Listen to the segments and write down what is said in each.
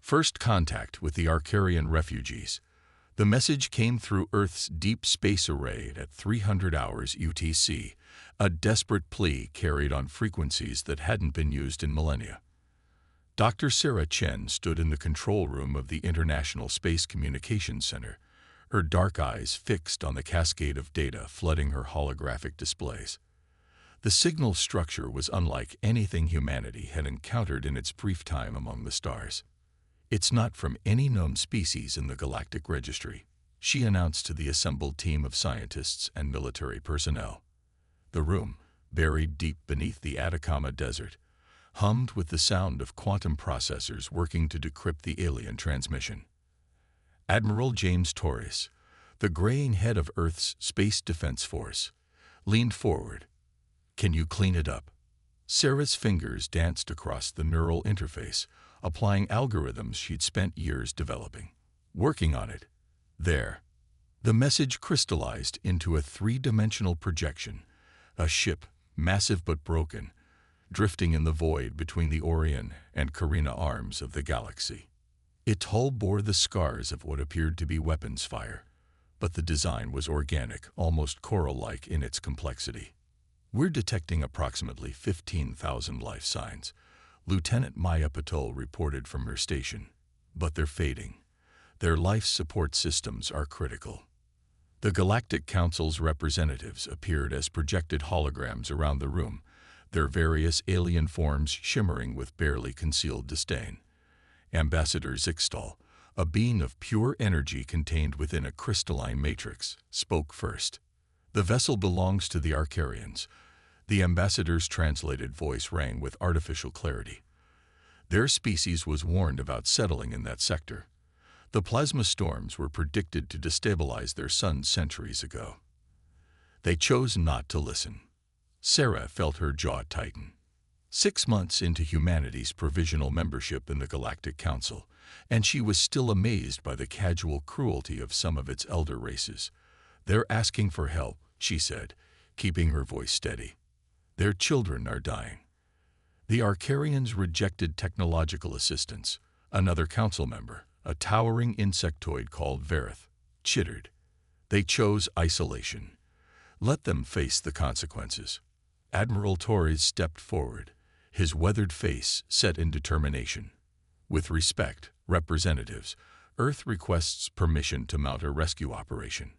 First contact with the Arcarian refugees. The message came through Earth's deep space array at 300 hours UTC, a desperate plea carried on frequencies that hadn't been used in millennia. Dr. Sarah Chen stood in the control room of the International Space Communications Center, her dark eyes fixed on the cascade of data flooding her holographic displays. The signal structure was unlike anything humanity had encountered in its brief time among the stars. "It's not from any known species in the galactic registry," she announced to the assembled team of scientists and military personnel. The room, buried deep beneath the Atacama Desert, hummed with the sound of quantum processors working to decrypt the alien transmission. Admiral James Torres, the graying head of Earth's Space Defense Force, leaned forward. "Can you clean it up?" Sarah's fingers danced across the neural interface, applying algorithms she'd spent years developing. "Working on it." There. The message crystallized into a three-dimensional projection, a ship, massive but broken, drifting in the void between the Orion and Carina arms of the galaxy. Its hull bore the scars of what appeared to be weapons fire, but the design was organic, almost coral-like in its complexity. "We're detecting approximately 15,000 life signs," Lieutenant Maya Patel reported from her station. "But they're fading. Their life support systems are critical." The Galactic Council's representatives appeared as projected holograms around the room, their various alien forms shimmering with barely concealed disdain. Ambassador Zixtal, a being of pure energy contained within a crystalline matrix, spoke first. "The vessel belongs to the Arcarians." The ambassador's translated voice rang with artificial clarity. "Their species was warned about settling in that sector. The plasma storms were predicted to destabilize their suns centuries ago. They chose not to listen." Sarah felt her jaw tighten. 6 months into humanity's provisional membership in the Galactic Council, and she was still amazed by the casual cruelty of some of its elder races. "They're asking for help," she said, keeping her voice steady. "Their children are dying." The Arcarians rejected technological assistance. Another council member, a towering insectoid called Verith, chittered. "They chose isolation. Let them face the consequences." Admiral Torres stepped forward, his weathered face set in determination. "With respect, representatives, Earth requests permission to mount a rescue operation."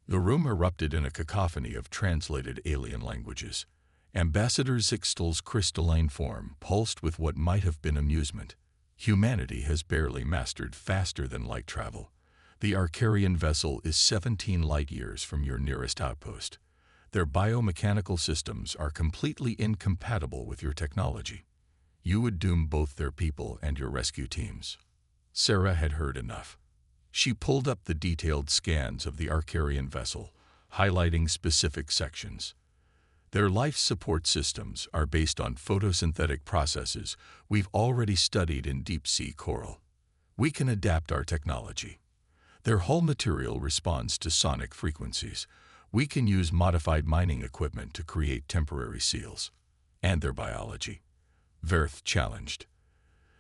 The room erupted in a cacophony of translated alien languages. Ambassador Zixtal's crystalline form pulsed with what might have been amusement. "Humanity has barely mastered faster-than-light travel. The Arcarian vessel is 17 light-years from your nearest outpost. Their biomechanical systems are completely incompatible with your technology. You would doom both their people and your rescue teams." Sarah had heard enough. She pulled up the detailed scans of the Arcarian vessel, highlighting specific sections. "Their life support systems are based on photosynthetic processes we've already studied in deep-sea coral. We can adapt our technology. Their hull material responds to sonic frequencies. We can use modified mining equipment to create temporary seals." "And their biology?" Verith challenged.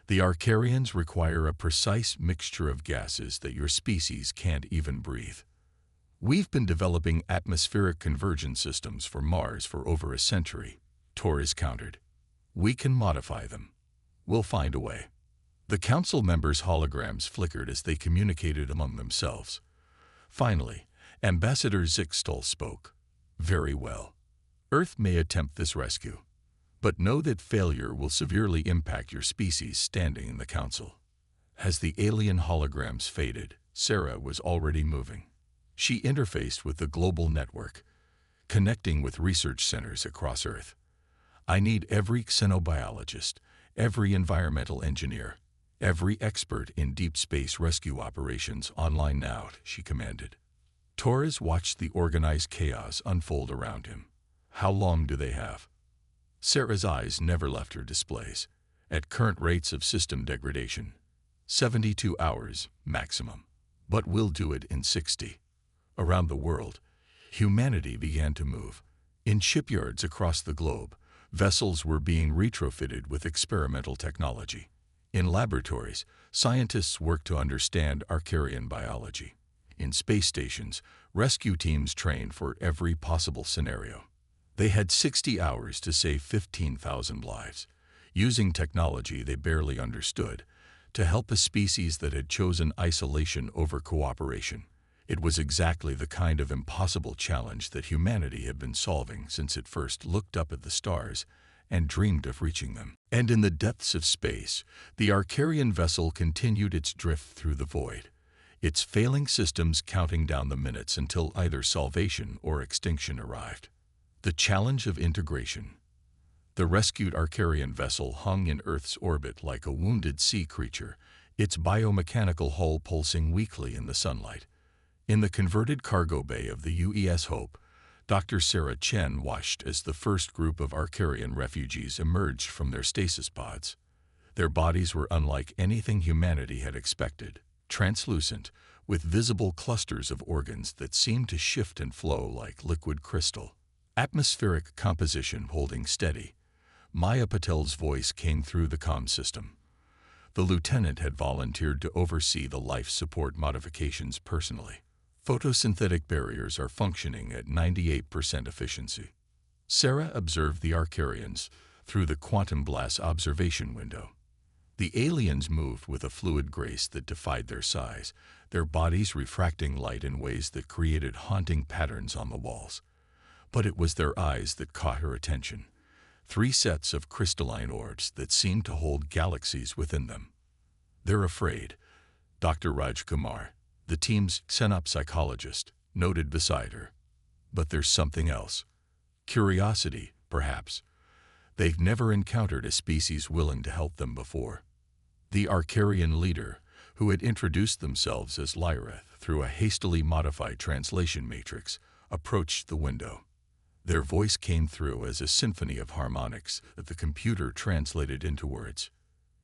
"The Arcarians require a precise mixture of gases that your species can't even breathe." "We've been developing atmospheric conversion systems for Mars for over a century," Torres countered. "We can modify them. We'll find a way." The council members' holograms flickered as they communicated among themselves. Finally, Ambassador Zixtal spoke. "Very well. Earth may attempt this rescue, but know that failure will severely impact your species standing in the council." As the alien holograms faded, Sarah was already moving. She interfaced with the global network, connecting with research centers across Earth. "I need every xenobiologist, every environmental engineer, every expert in deep space rescue operations online now," she commanded. Torres watched the organized chaos unfold around him. "How long do they have?" Sarah's eyes never left her displays. "At current rates of system degradation, 72 hours maximum. But we'll do it in 60. Around the world, humanity began to move. In shipyards across the globe, vessels were being retrofitted with experimental technology. In laboratories, scientists work to understand Arcturian biology. In space stations, rescue teams train for every possible scenario. They had 60 hours to save 15,000 lives, using technology they barely understood, to help a species that had chosen isolation over cooperation. It was exactly the kind of impossible challenge that humanity had been solving since it first looked up at the stars and dreamed of reaching them. And in the depths of space, the Arcturian vessel continued its drift through the void, its failing systems counting down the minutes until either salvation or extinction arrived. The challenge of integration. The rescued Arcturian vessel hung in Earth's orbit like a wounded sea creature, its biomechanical hull pulsing weakly in the sunlight. In the converted cargo bay of the UES Hope, Dr. Sarah Chen watched as the first group of Arcturian refugees emerged from their stasis pods. Their bodies were unlike anything humanity had expected, translucent, with visible clusters of organs that seemed to shift and flow like liquid crystal. Atmospheric composition holding steady. Maya Patel's voice came through the comm system. The lieutenant had volunteered to oversee the life support modifications personally. Photosynthetic barriers are functioning at 98% efficiency. Sarah observed the Arcturians through the quantum glass observation window. The aliens moved with a fluid grace that defied their size, their bodies refracting light in ways that created haunting patterns on the walls. But it was their eyes that caught her attention. 3 sets of crystalline orbs that seemed to hold galaxies within them. "They're afraid," Dr. Raj Kumar, the team's xenopsychologist, noted beside her. "But there's something else. Curiosity, perhaps. They've never encountered a species willing to help them before." The Arcturian leader, who had introduced themselves as Lyrith through a hastily modified translation matrix, approached the window. Their voice came through as a symphony of harmonics that the computer translated into words.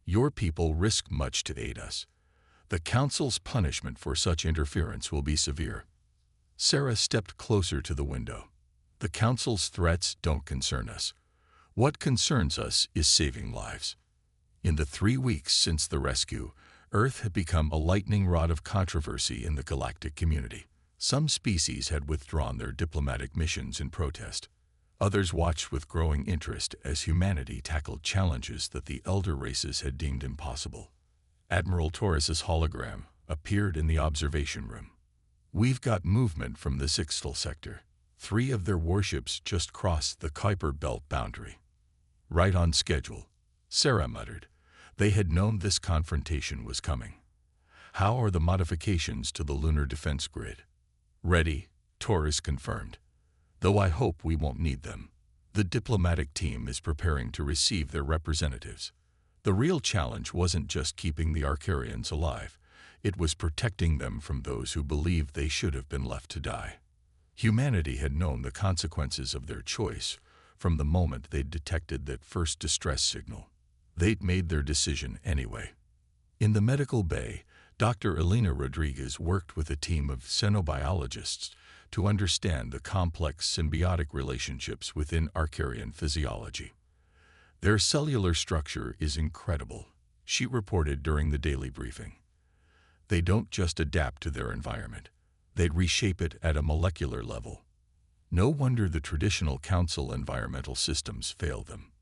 "Your people risk much to aid us. The Council's punishment for such interference will be severe." Sarah stepped closer to the window. "The Council's threats don't concern us. What concerns us is saving lives." In the 3 weeks since the rescue, Earth had become a lightning rod of controversy in the galactic community. Some species had withdrawn their diplomatic missions in protest. Others watched with growing interest as humanity tackled challenges that the elder races had deemed impossible. Admiral Taurus's hologram appeared in the observation room. "We've got movement from the Sixtil sector. 3 of their warships just crossed the Kuiper Belt boundary." "Right on schedule," Sarah muttered. They had known this confrontation was coming. "How are the modifications to the lunar defense grid?" "Ready," Taurus confirmed. "Though I hope we won't need them. The diplomatic team is preparing to receive their representatives." The real challenge wasn't just keeping the Arcturians alive. It was protecting them from those who believed they should have been left to die. Humanity had known the consequences of their choice from the moment they'd detected that first distress signal. They'd made their decision anyway. In the medical bay, Dr. Elena Rodriguez worked with a team of xenobiologists to understand the complex symbiotic relationships within Arcturian physiology. "Their cellular structure is incredible," she reported during the daily briefing. "They don't just adapt to their environment. They reshape it at a molecular level. No wonder the traditional council environmental systems fail them."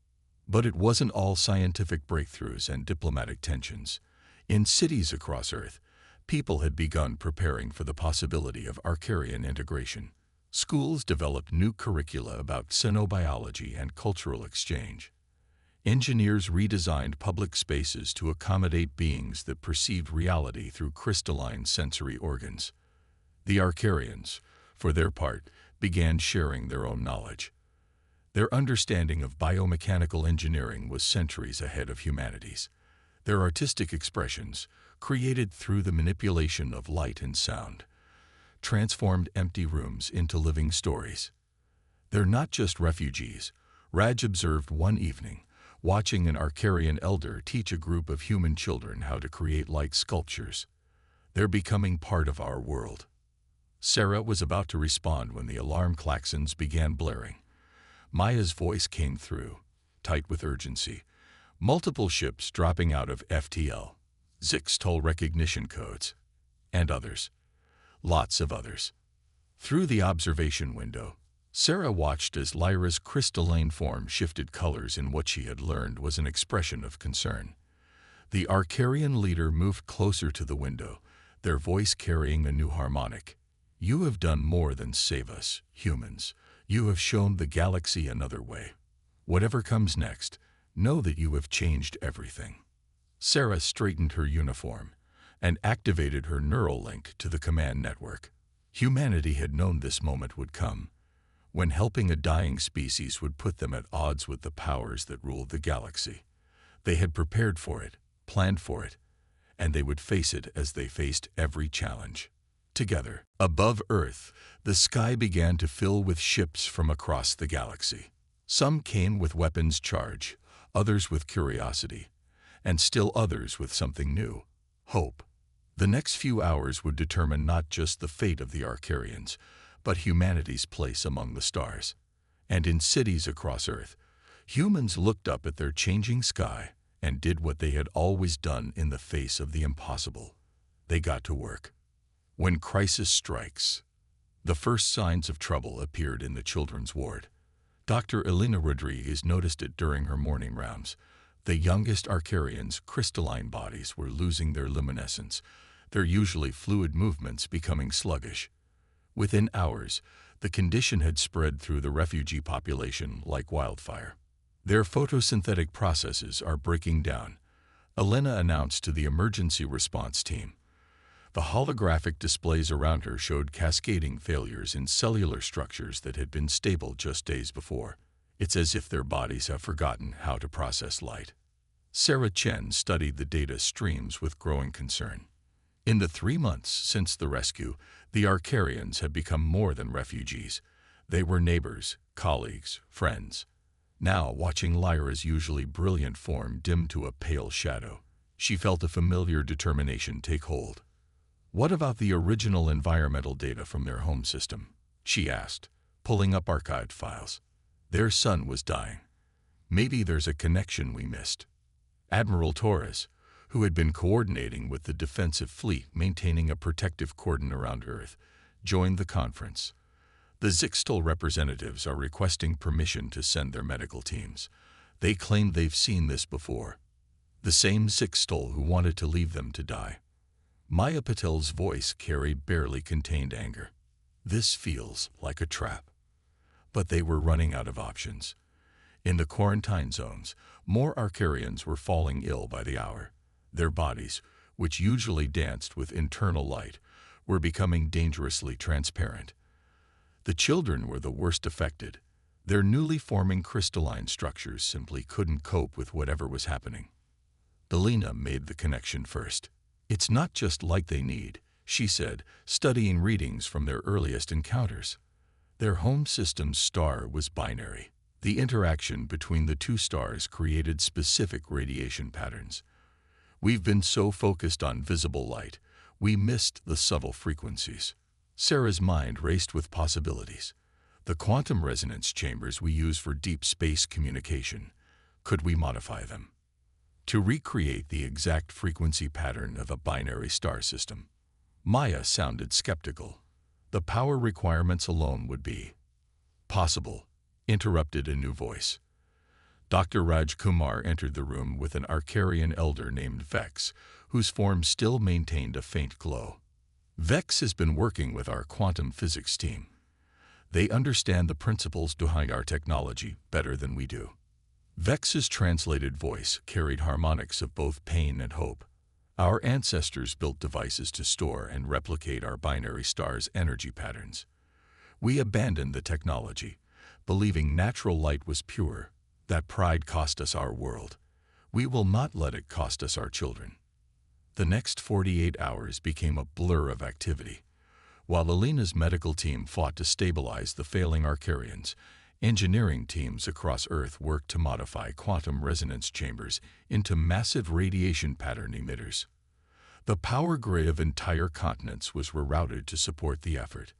But it wasn't all scientific breakthroughs and diplomatic tensions. In cities across Earth, people had begun preparing for the possibility of Arcturian integration. Schools developed new curricula about xenobiology and cultural exchange. Engineers redesigned public spaces to accommodate beings that perceived reality through crystalline sensory organs. The Arcturians, for their part, began sharing their own knowledge. Their understanding of biomechanical engineering was centuries ahead of humanity's. Their artistic expressions, created through the manipulation of light and sound, transformed empty rooms into living stories. "They're not just refugees," Raj observed one evening, watching an Arcturian elder teach a group of human children how to create light sculptures. "They're becoming part of our world." Sarah was about to respond when the alarm klaxons began blaring. Maya's voice came through, tight with urgency. multiple ships dropping out of FTL, Zixtol recognition codes, and others. Lots of others. Through the observation window, Sarah watched as Lyra's crystalline form shifted colors in what she had learned was an expression of concern. The Arcarian leader moved closer to the window, their voice carrying a new harmonic. "You have done more than save us, humans. You have shown the galaxy another way. Whatever comes next, know that you have changed everything." Sarah straightened her uniform and activated her neural link to the command network. Humanity had known this moment would come, when helping a dying species would put them at odds with the powers that ruled the galaxy. They had prepared for it, planned for it, and they would face it as they faced every challenge. Together, above Earth, the sky began to fill with ships from across the galaxy. Some came with weapons charge, others with curiosity, and still others with something new: hope. The next few hours would determine not just the fate of the Arcarians, but humanity's place among the stars. And in cities across Earth, humans looked up at their changing sky and did what they had always done in the face of the impossible. They got to work. When crisis strikes, the first signs of trouble appeared in the children's ward. Dr. Elena Rodriguez noticed it during her morning rounds. The youngest Arcarians' crystalline bodies were losing their luminescence, their usually fluid movements becoming sluggish. Within hours, the condition had spread through the refugee population like wildfire. "Their photosynthetic processes are breaking down," Elena announced to the emergency response team. The holographic displays around her showed cascading failures in cellular structures that had been stable just days before. "It's as if their bodies have forgotten how to process light." Sarah Chen studied the data streams with growing concern. In the 3 months since the rescue, the Arcarians had become more than refugees. They were neighbors, colleagues, friends. Now, watching Lyra's usually brilliant form dim to a pale shadow, she felt a familiar determination take hold. "What about the original environmental data from their home system?" she asked, pulling up archived files. "Their son was dying. Maybe there's a connection we missed." Admiral Torres, who had been coordinating with the defensive fleet maintaining a protective cordon around Earth, joined the conference. "The Zixtol representatives are requesting permission to send their medical teams. They claim they've seen this before. The same Zixtol who wanted to leave them to die." Maya Patel's voice carried barely contained anger. "This feels like a trap." But they were running out of options. In the quarantine zones, more Arcarians were falling ill by the hour. Their bodies, which usually danced with internal light, were becoming dangerously transparent. The children were the worst affected. Their newly forming crystalline structures simply couldn't cope with whatever was happening. Elena made the connection first. "It's not just light they need," she said, studying readings from their earliest encounters. Their home system's star was binary. The interaction between the two stars created specific radiation patterns. "We've been so focused on visible light, we missed the subtle frequencies." Sarah's mind raced with possibilities. "The quantum resonance chambers we use for deep space communication, could we modify them to recreate the exact frequency pattern of a binary star system?" Maya sounded skeptical. "The power requirements alone would be..." "Possible," interrupted a new voice. Dr. Raj Kumar entered the room with an Arcarian elder named Vex, whose form still maintained a faint glow. "Vex has been working with our quantum physics team. They understand the principles behind our technology better than we do." Vex's translated voice carried harmonics of both pain and hope. "Our ancestors built devices to store and replicate our binary stars' energy patterns. We abandoned the technology, believing natural light was pure. That pride cost us our world. We will not let it cost us our children." The next 48 hours became a blur of activity. While Elena's medical team fought to stabilize the failing Arcarians, engineering teams across Earth worked to modify quantum resonance chambers into massive radiation pattern emitters. The power grid of entire continents was rerouted to support the effort.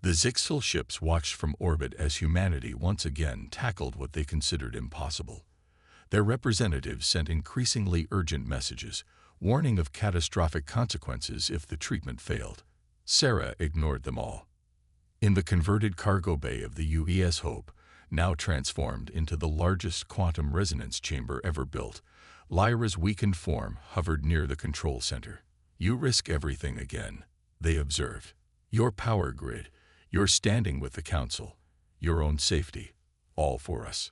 The Zixtol ships watched from orbit as humanity once again tackled what they considered impossible. Their representatives sent increasingly urgent messages, warning of catastrophic consequences if the treatment failed. Sarah ignored them all. In the converted cargo bay of the UES Hope, now transformed into the largest quantum resonance chamber ever built, Lyra's weakened form hovered near the control center. "You risk everything again," they observed. "Your power grid, your standing with the Council, your own safety, all for us."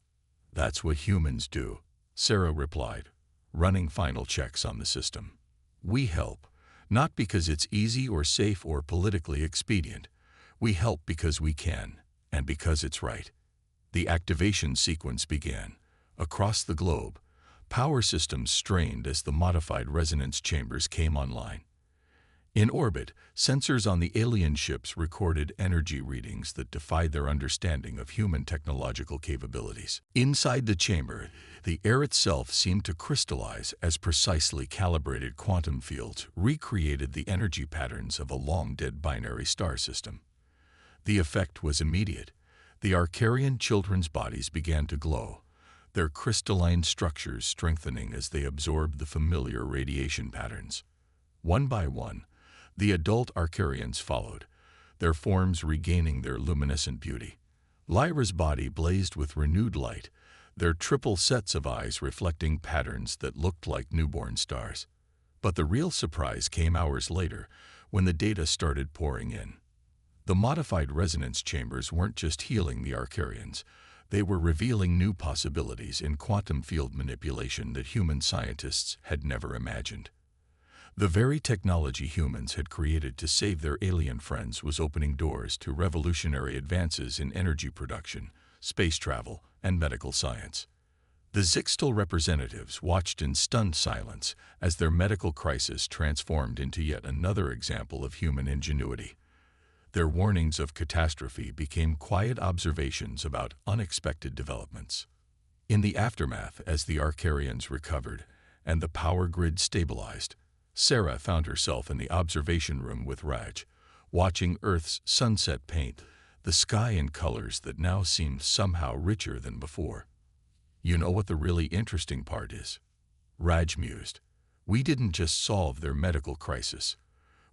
"That's what humans do," Sarah replied, running final checks on the system. "We help, not because it's easy or safe or politically expedient. We help because we can, and because it's right." The activation sequence began. Across the globe, power systems strained as the modified resonance chambers came online. In orbit, sensors on the alien ships recorded energy readings that defied their understanding of human technological capabilities. Inside the chamber, the air itself seemed to crystallize as precisely calibrated quantum fields recreated the energy patterns of a long-dead binary star system. The effect was immediate. The Arcarian children's bodies began to glow, their crystalline structures strengthening as they absorbed the familiar radiation patterns. One by one, the adult Arcarians followed, their forms regaining their luminescent beauty. Lyra's body blazed with renewed light, their triple sets of eyes reflecting patterns that looked like newborn stars. But the real surprise came hours later, when the data started pouring in. The modified resonance chambers weren't just healing the Arcarians, they were revealing new possibilities in quantum field manipulation that human scientists had never imagined. The very technology humans had created to save their alien friends was opening doors to revolutionary advances in energy production, space travel, and medical science. The Zixtal representatives watched in stunned silence as their medical crisis transformed into yet another example of human ingenuity. Their warnings of catastrophe became quiet observations about unexpected developments. In the aftermath, as the Arcarians recovered and the power grid stabilized, Sarah found herself in the observation room with Raj, watching Earth's sunset paint the sky in colors that now seemed somehow richer than before. "You know what the really interesting part is?" Raj mused. "We didn't just solve their medical crisis.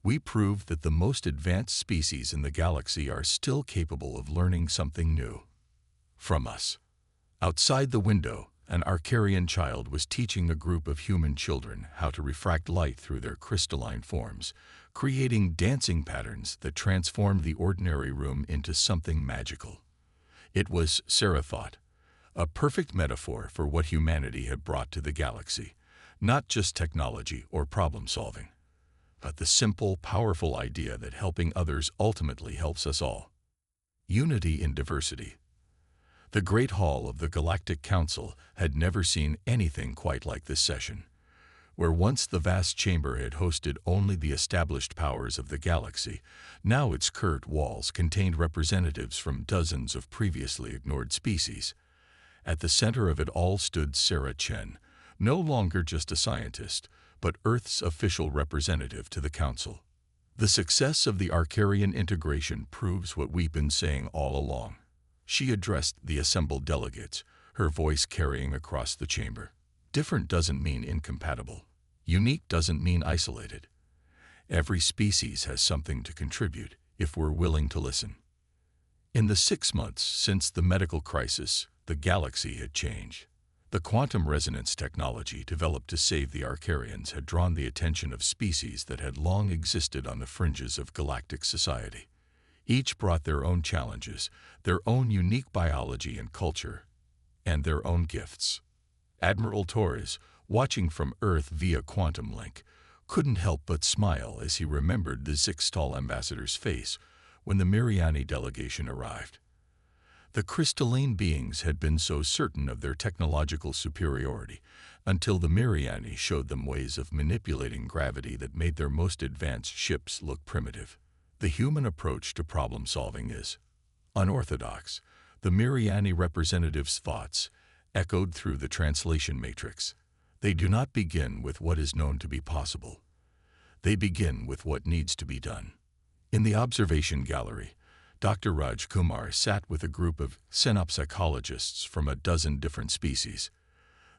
We proved that the most advanced species in the galaxy are still capable of learning something new from us." Outside the window, an Arcarian child was teaching a group of human children how to refract light through their crystalline forms, creating dancing patterns that transformed the ordinary room into something magical. It was, Sarah thought, a perfect metaphor for what humanity had brought to the galaxy, not just technology or problem-solving, but the simple, powerful idea that helping others ultimately helps us all. Unity in diversity. The Great Hall of the Galactic Council had never seen anything quite like this session. Where once the vast chamber had hosted only the established powers of the galaxy, now its curt walls contained representatives from dozens of previously ignored species. At the center of it all stood Sarah Chen, no longer just a scientist, but Earth's official representative to the Council. The success of the Arcarian integration proves what we've been saying all along. She addressed the assembled delegates, her voice carrying across the chamber. Different doesn't mean incompatible. Unique doesn't mean isolated. Every species has something to contribute if we're willing to listen. In the 6 months since the medical crisis, the galaxy had changed. The quantum resonance technology developed to save the Arcarians had drawn the attention of species that had long existed on the fringes of galactic society. Each brought their own challenges, their own unique biology and culture, and their own gifts. Admiral Torres, watching from Earth via quantum link, couldn't help but smile as he remembered the Zixtal ambassador's face when the Miriani delegation arrived. The crystalline beings had been so certain of their technological superiority until the Miriani showed them ways of manipulating gravity that made their most advanced ships look primitive. The human approach to problem-solving is unorthodox. The Miriani representatives' thoughts echoed through the translation matrix. They do not begin with what is known to be possible. They begin with what needs to be done. In the observation gallery, Dr. Raj Kumar sat with a group of synapsologists from a dozen different species.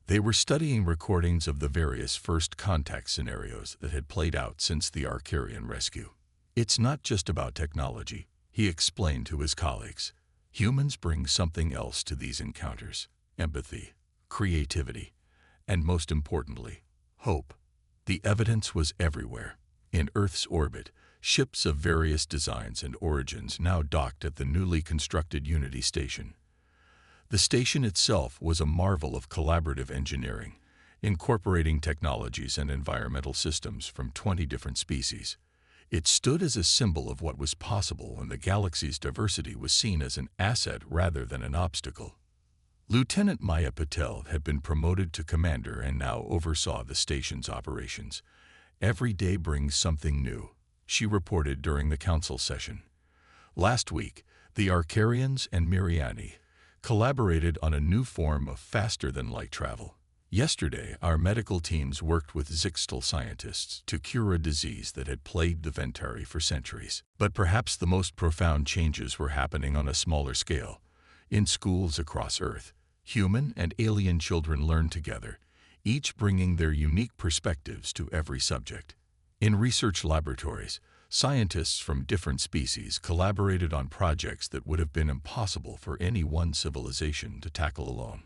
They were studying recordings of the various first contact scenarios that had played out since the Arcarian rescue. It's not just about technology, he explained to his colleagues. Humans bring something else to these encounters: empathy, creativity, and most importantly, hope. The evidence was everywhere. In Earth's orbit, ships of various designs and origins now docked at the newly constructed Unity station. The station itself was a marvel of collaborative engineering, incorporating technologies and environmental systems from 20 different species. It stood as a symbol of what was possible when the galaxy's diversity was seen as an asset rather than an obstacle. Lieutenant Maya Patel had been promoted to commander and now oversaw the station's operations. Every day brings something new, she reported during the council session. Last week, the Arcarians and Miriani collaborated on a new form of faster-than-light travel. Yesterday, our medical teams worked with Zixtal scientists to cure a disease that had plagued the Ventari for centuries. But perhaps the most profound changes were happening on a smaller scale. In schools across Earth, human and alien children learned together, each bringing their unique perspectives to every subject. In research laboratories, scientists from different species collaborated on projects that would have been impossible for any one civilization to tackle alone.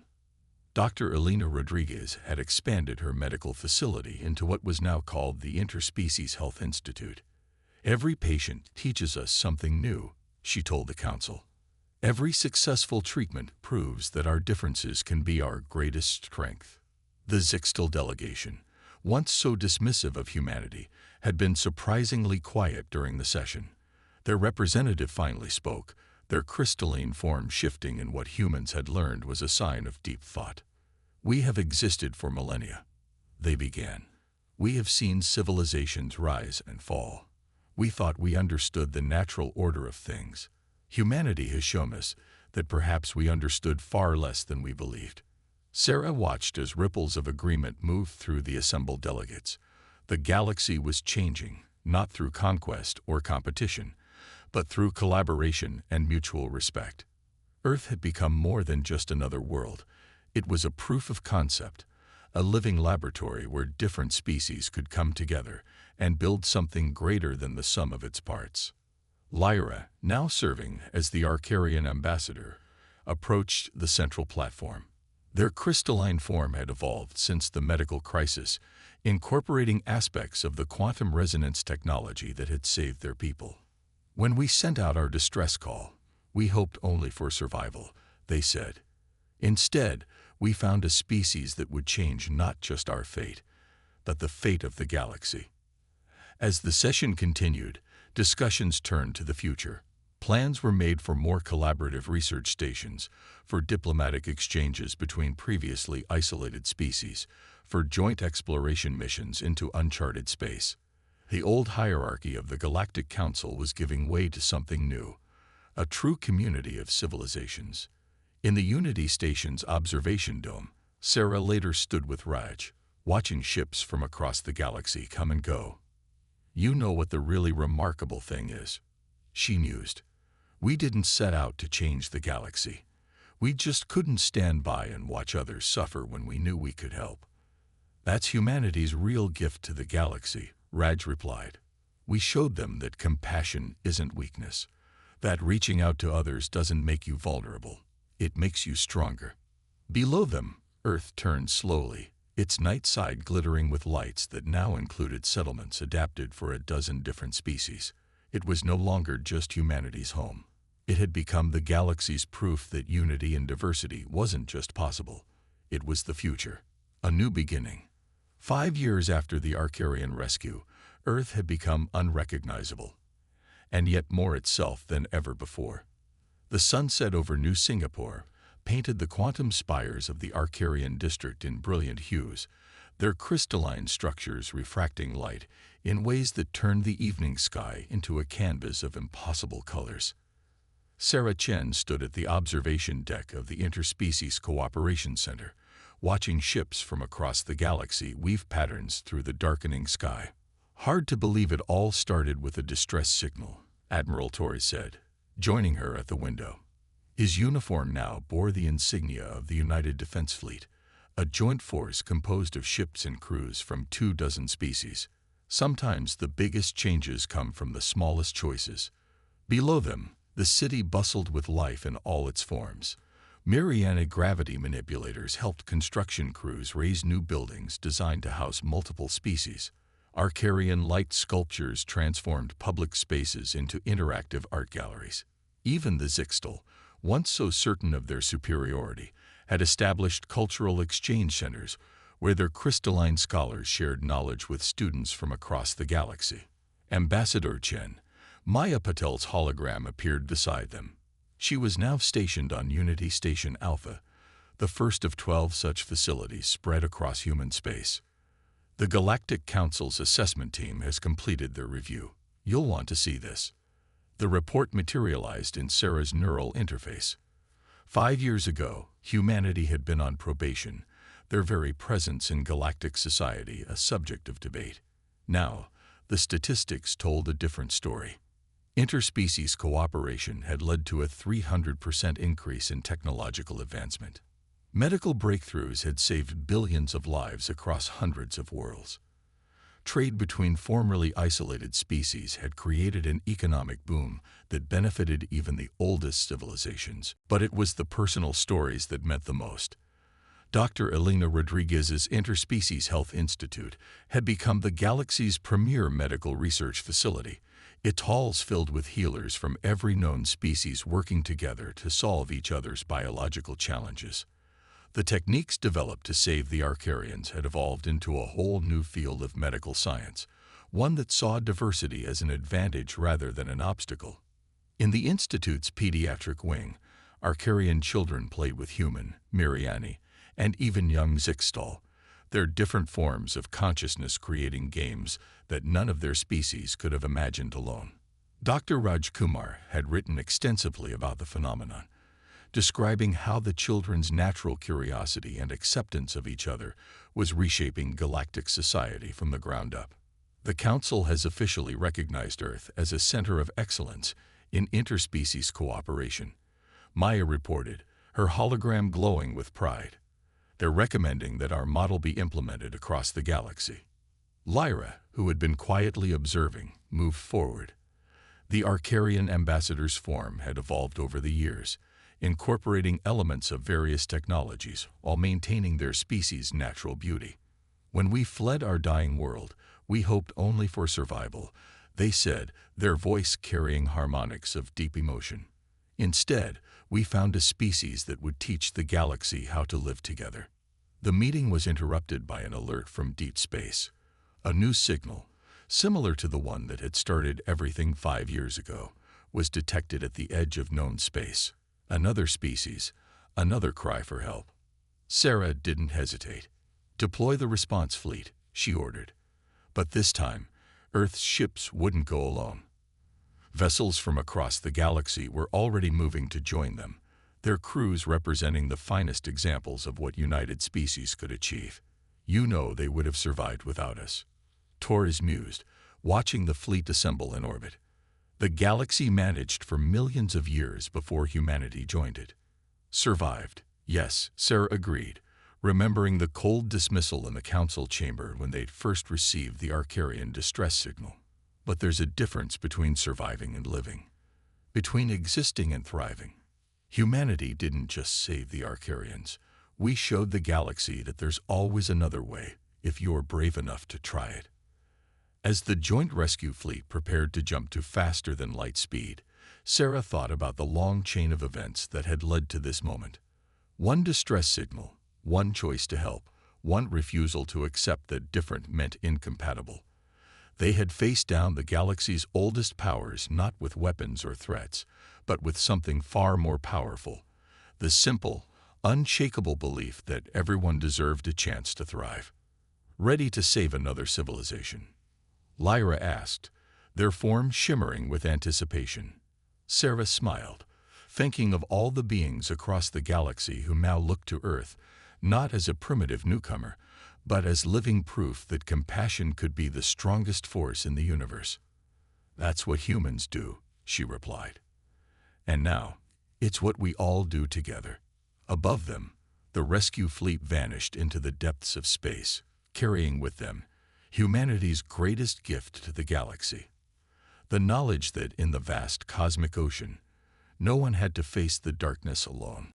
Dr. Elena Rodriguez had expanded her medical facility into what was now called the Interspecies Health Institute. Every patient teaches us something new, she told the council. Every successful treatment proves that our differences can be our greatest strength. The Zixtal delegation, once so dismissive of humanity, had been surprisingly quiet during the session. Their representative finally spoke, their crystalline form shifting in what humans had learned was a sign of deep thought. We have existed for millennia, they began. We have seen civilizations rise and fall. We thought we understood the natural order of things. Humanity has shown us that perhaps we understood far less than we believed. Sarah watched as ripples of agreement moved through the assembled delegates. The galaxy was changing, not through conquest or competition, but through collaboration and mutual respect. Earth had become more than just another world. It was a proof of concept, a living laboratory where different species could come together and build something greater than the sum of its parts. Lyra, now serving as the Arcarian ambassador, approached the central platform. Their crystalline form had evolved since the medical crisis, incorporating aspects of the quantum resonance technology that had saved their people. When we sent out our distress call, we hoped only for survival, they said. Instead, we found a species that would change not just our fate, but the fate of the galaxy. As the session continued, discussions turned to the future. Plans were made for more collaborative research stations, for diplomatic exchanges between previously isolated species, for joint exploration missions into uncharted space. The old hierarchy of the Galactic Council was giving way to something new, a true community of civilizations. In the Unity Station's observation dome, Sarah later stood with Raj, watching ships from across the galaxy come and go. You know what the really remarkable thing is, she mused. We didn't set out to change the galaxy. We just couldn't stand by and watch others suffer when we knew we could help. That's humanity's real gift to the galaxy, Raj replied. We showed them that compassion isn't weakness, that reaching out to others doesn't make you vulnerable. It makes you stronger. Below them, Earth turned slowly, its night side glittering with lights that now included settlements adapted for a dozen different species. It was no longer just humanity's home. It had become the galaxy's proof that unity and diversity wasn't just possible. It was the future, a new beginning. 5 years after the Arcarian rescue, Earth had become unrecognizable, and yet more itself than ever before. The sunset over New Singapore painted the quantum spires of the Arcarian district in brilliant hues, their crystalline structures refracting light in ways that turned the evening sky into a canvas of impossible colors. Sarah Chen stood at the observation deck of the Interspecies Cooperation Center, watching ships from across the galaxy weave patterns through the darkening sky. Hard to believe it all started with a distress signal, Admiral Torres said, joining her at the window. His uniform now bore the insignia of the United Defense Fleet, a joint force composed of ships and crews from 24 species. Sometimes the biggest changes come from the smallest choices. Below them, the city bustled with life in all its forms. Myriad gravity manipulators helped construction crews raise new buildings designed to house multiple species. Arcarian light sculptures transformed public spaces into interactive art galleries. Even the Zixtal, once so certain of their superiority, had established cultural exchange centers where their crystalline scholars shared knowledge with students from across the galaxy. Ambassador Chen, Maya Patel's hologram appeared beside them. She was now stationed on Unity Station Alpha, the first of 12 such facilities spread across human space. The Galactic Council's assessment team has completed their review. You'll want to see this. The report materialized in Sarah's neural interface. 5 years ago, humanity had been on probation, their very presence in galactic society a subject of debate. Now, the statistics told a different story. Interspecies cooperation had led to a 300% increase in technological advancement. Medical breakthroughs had saved billions of lives across hundreds of worlds. Trade between formerly isolated species had created an economic boom that benefited even the oldest civilizations, but it was the personal stories that meant the most. Dr. Elena Rodriguez's Interspecies Health Institute had become the galaxy's premier medical research facility, its halls filled with healers from every known species working together to solve each other's biological challenges. The techniques developed to save the Arcarians had evolved into a whole new field of medical science, one that saw diversity as an advantage rather than an obstacle. In the Institute's pediatric wing, Arcarian children played with human, Miriani, and even young Zixtal, their different forms of consciousness creating games that none of their species could have imagined alone. Dr. Raj Kumar had written extensively about the phenomenon, describing how the children's natural curiosity and acceptance of each other was reshaping galactic society from the ground up. The Council has officially recognized Earth as a center of excellence in interspecies cooperation. Maya reported, her hologram glowing with pride. They're recommending that our model be implemented across the galaxy. Lyra, who had been quietly observing, moved forward. The Arcarian ambassador's form had evolved over the years, incorporating elements of various technologies while maintaining their species' natural beauty. When we fled our dying world, we hoped only for survival, they said, their voice carrying harmonics of deep emotion. Instead, we found a species that would teach the galaxy how to live together. The meeting was interrupted by an alert from deep space. A new signal, similar to the one that had started everything 5 years ago, was detected at the edge of known space. Another species, another cry for help. Sarah didn't hesitate. Deploy the response fleet, she ordered. But this time, Earth's ships wouldn't go alone. Vessels from across the galaxy were already moving to join them, their crews representing the finest examples of what united species could achieve. You know they would have survived without us. Torres mused, watching the fleet assemble in orbit. The galaxy managed for millions of years before humanity joined it. Survived, yes, Sarah agreed, remembering the cold dismissal in the council chamber when they'd first received the Arcarian distress signal. But there's a difference between surviving and living, between existing and thriving. Humanity didn't just save the Arcarians. We showed the galaxy that there's always another way, if you're brave enough to try it. As the joint rescue fleet prepared to jump to faster than light speed, Sarah thought about the long chain of events that had led to this moment. One distress signal, one choice to help, one refusal to accept that different meant incompatible. They had faced down the galaxy's oldest powers not with weapons or threats, but with something far more powerful, the simple, unshakable belief that everyone deserved a chance to thrive. Ready to save another civilization? Lyra asked, their form shimmering with anticipation. Sarah smiled, thinking of all the beings across the galaxy who now looked to Earth, not as a primitive newcomer, but as living proof that compassion could be the strongest force in the universe. That's what humans do, she replied. And now, it's what we all do together. Above them, the rescue fleet vanished into the depths of space, carrying with them humanity's greatest gift to the galaxy: the knowledge that in the vast cosmic ocean, no one had to face the darkness alone.